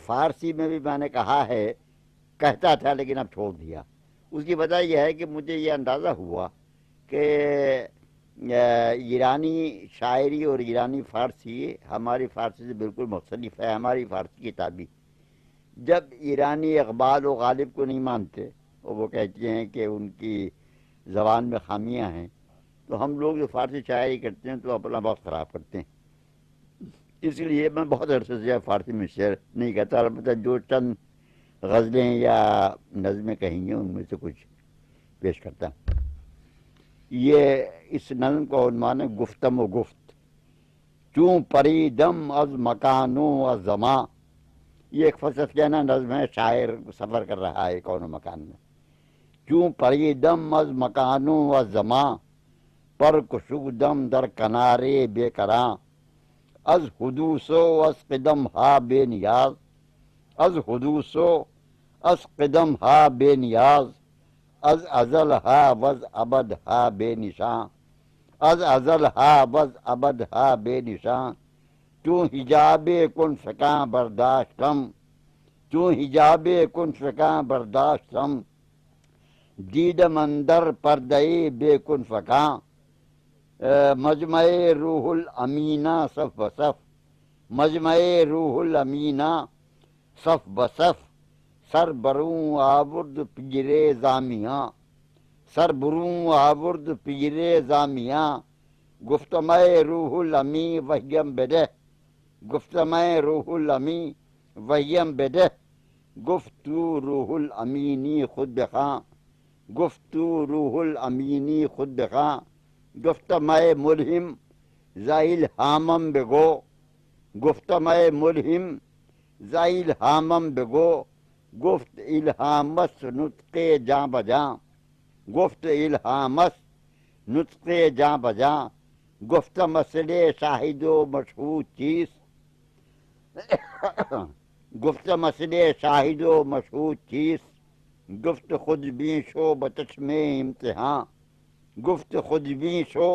فارسی میں بھی میں نے کہا ہے، کہتا تھا لیکن اب چھوڑ دیا۔ اس کی وجہ یہ ہے کہ مجھے یہ اندازہ ہوا کہ ایرانی شاعری اور ایرانی فارسی ہماری فارسی سے بالکل مختلف ہے۔ ہماری فارسی کتابی جب ایرانی اقبال و غالب کو نہیں مانتے اور وہ کہتے ہیں کہ ان کی زبان میں خامیاں ہیں، تو ہم لوگ جو فارسی شاعری کرتے ہیں تو اپنا وقت خراب کرتے ہیں۔ اس لیے میں بہت عرصے سے فارسی میں شعر نہیں کہتا، البتہ جو چند غزلیں یا نظمیں کہیں گے ان میں سے کچھ پیش کرتا ہوں۔ یہ اس نظم کا عنوان ہے گفتم و گفت۔ چوں پری دم از مکانوں از زماں، یہ ایک فلسفیانہ نظم ہے، شاعر سفر کر رہا ہے کون و مکان میں۔ چوں پری دم از مکانوں از زماں، پر کشک دم در کنارے بے کراں، از حدوث و از قدم ہا بے نیاز، از حدوث و از قدم ہا بے نیاز، از ازل ہا وز ابد ہا بے نشاں، از ازل ہا وز ابد ہا بے نشاں، چوں حجاب کن فکاں برداشتم، چوں حجاب کن فکاں برداشتم، دیدم اندر پردے بے کن فکاں، مجمع روح الامینہ صف بصف، مجمع روح الامینہ صف بصف، سر بروں آورد پیر زامیاں، سر بروں آورد پیر زامیاں، گفتمہ روح الامی وحیم بدہ، گفتمہ روح الامی وحیم بدہ، گفتو روح الامینی خود بخواں، گفتو روح الامینی خود بخواں، گفتمہ ملہم زائل ہامم بگو، گفتمہ ملہم زائل ہامم بگو، گفت الہامس نطق جاں بجاں، گفت الہامس نطق جاں بجاں، گفت مسئلہ شاہد و مشہود چیز، گفت مسئلہ شاہد و مشہود چیز، گفت خود بین شو بچشم امتحاں، گفت خود بین شو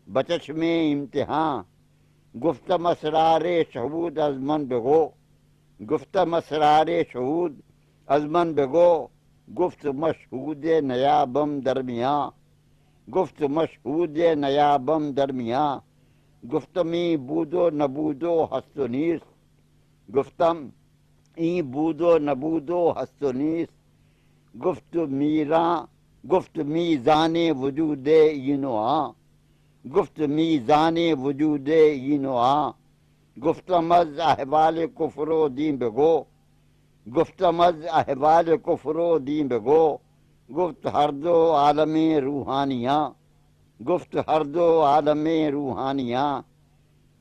بچشم امتحاں، گفت اسرار شہود از من بگو، گفت اسرار شہود از من بگو، گفت مشہود نیابم درمیاں، گفت مشہود نیابم درمیاں، گفتمی بود و نبود و ہست و نیست، گفتم این بود و نبود و ہست و نیست، گفت میراں، گفت میزان وجود این و آں، گفت میزان وجود این و آں، گفتم از احوال کفر و دین بگو، گفتم از احوال کفر و دین بگو، گفت ہر دو عالم روحانیاں، گفت ہر دو عالم روحانیاں،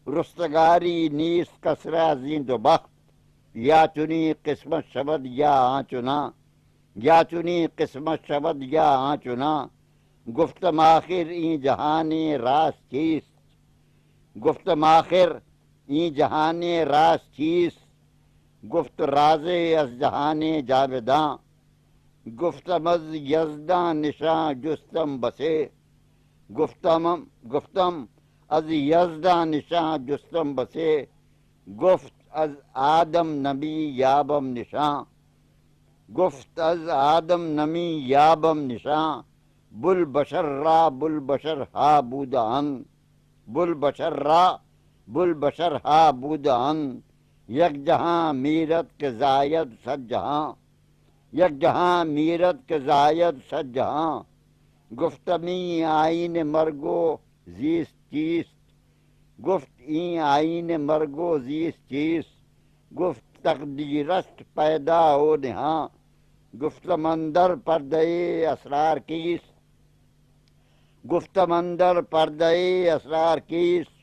رستگاری نیست کسرا زین و بخت، یا چنی قسمت شود یا آن چنا، یا چنی قسمت شود یا آن چنا، گفتم آخر این جہان راست چیست، گفتم آخر این جہان راست چیست، گفت راز از جہان جاوداں، گفتم از یزداں نشاں جستم بسے، گفتم از یزداں نشاں جستم بسے، گفت از آدم نمی یابم نشاں، گفت از آدم نمی یابم نشاں، بل بشر را بل بشر ہا بودان، بل بشر را بل بشر ہا بودان، یک جہاں میرت کے زائد صد جہاں، یک جہاں میرت کے زائد صد جہاں، گفتمی آئین مرگو زیست چیست، گفت این آئین مرگو زیست چیست، گفت تقدیرست پیدا و نہاں، گفتم اندر پردہ اسرار کیست، گفتم اندر پردہ اسرار کیست،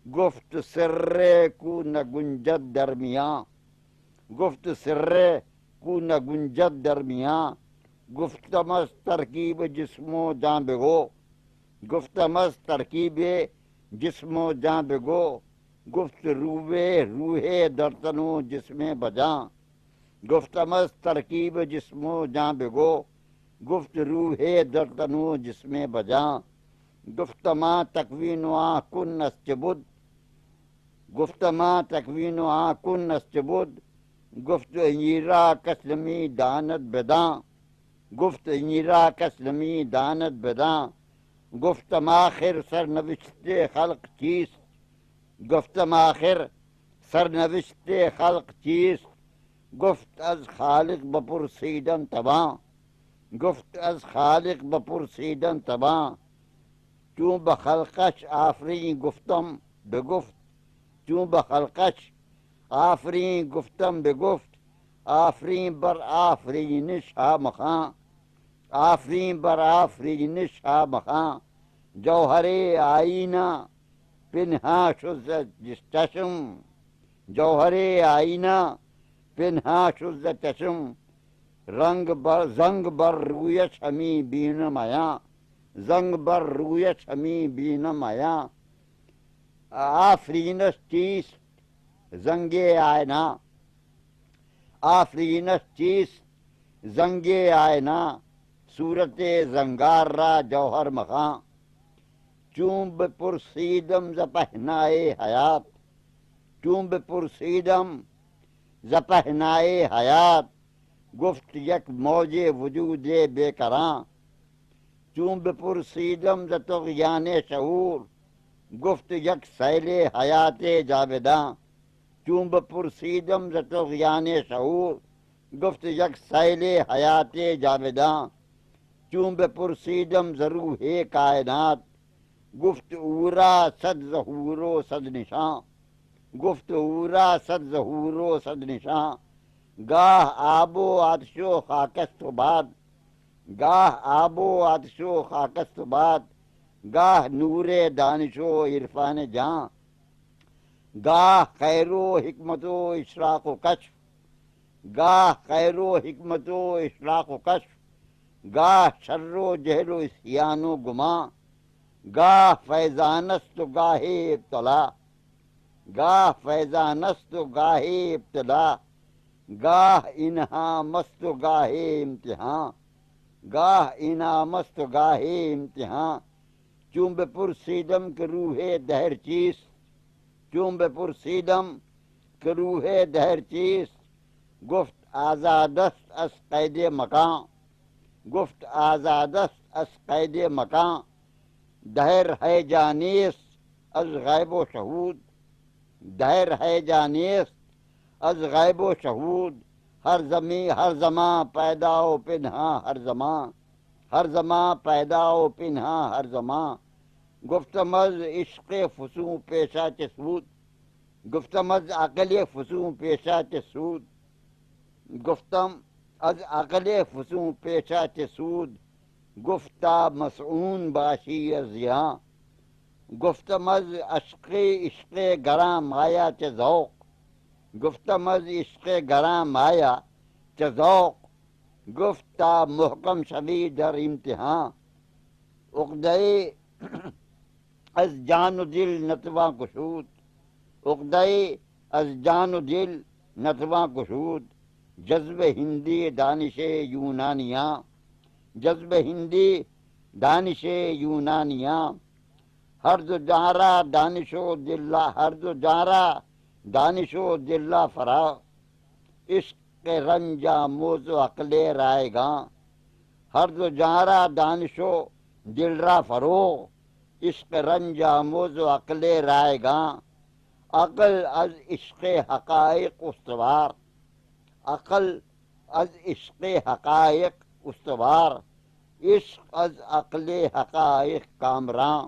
گفت سر کو نہ گنجد درمیاں، گفت سر کو نہ گنجد درمیاں، گفتم از ترکیب جسم و جاں بگو، گفتم از ترکیب جسم و جاں بگو، گفت روح در تن و جسم بجاں، گفتم از ترکیب جسم و جاں بگو، گفت روح در تن و جسم بجاں، گفت ما تکوین و آن کن است بد، گفت ما تکوین و آن کن است بد، گفت انجیرا کسلمی دانت بداں، گفت انجیرا کسلمی دانت بداں، گفتم آخر سرنوشت خلق چیست، گفتم آخر سرنوشت خلق چیست، گفت از خالق بپرسیدن تواں، گفت از خالق بپرسیدن تواں، چون بخلقش آفرین گفتم بگفت، چون بخلقش آفرین گفتم بگفت، آفرین بر آفرینش ها مخاں، آفرین بر آفرینش ها مخاں، جوہر آئینہ پنہاں شد ز چشم، جوہر آئینہ پنہاں شد ز چشم، زنگ بر رویش ہمی بینم آیاں، زنگ بر رویش ہمی بینم آیاں، آفرینش چیست زنگ آئینہ، آفرینش چیست زنگ آئینہ، صورت زنگار را جوہر مخاں، چون بپرسیدم ز پہنائے حیات، چون بپرسیدم ز پہنائے حیات، گفت یک موج وجود بے کراں، چون بپرسیدم ز طغیان شعور، گفت یک سیل حیات جاوداں، چون بپرسیدم ز طغیان شعور، گفت یک سیل حیات جاوداں، چون بپرسیدم ز روح کائنات، گفت اورا صد ظہور و صد نشاں، گفت اورا صد ظہور و صد نشاں، گاہ آب و آتش و خاکست و باد، گاہ آب و آتش و خاکست و باد، گاہ نور دانش و عرفان جاں، گاہ خیر و حکمت و اشراق و کشف، گاہ خیر و حکمت و اشراق و کشف، گاہ شر و جہل و عصیان و گماں، گاہ فیضان است و گاہ ابتلا، گاہ فیضان است و گاہ ابتلا، گاہ انعام است و گاہ امتحان، گاہ انعام است و گاہ امتحان، چون بپرسیدم کہ روح دہر چیست، چون بپرسیدم کہ روح دہر چیست، گفت آزاد است از قید مکان، گفت آزاد است از قید مکان، دہر ہے جانیست از غیب و شہود، دہر ہے جانیست از غیب و شہود، ہر زمان پیدا و پنہاں ہر زمان، ہر زمان پیدا و پنہاں ہر زمان، گفتم از عشق فسوں پیشہ چه سود، گفتم از عقل فسوں پیشہ چه سود، گفتم از عقل فسوں پیشہ چه سود، گفتا مسعون باشی از زیاں، گفتم از عشق گراں مایا چه ذوق، گفتم از عشق گراں مایا چه ذوق، گفتا محکم شوی در امتحان، عقدہ از جان و دل نتواں گشود، عقدہ از جان و دل نتواں گشود، جذب ہندی دانش یونانیاں، جذب ہندی دانش یونانیاں، ہر دو جارہ دانش و دلہ، ہر دو جارہ دانش و دلہ فراغ، عشق رنج آموز و عقل رائے گاں، ہر دو جارہ دانش و دل را فروغ، عشق رنج آموز و عقل رائے گاں، عقل از عشق حقائق استوار، عقل از عشق حقائق استوار، عشق از عقل حقائق کامراں،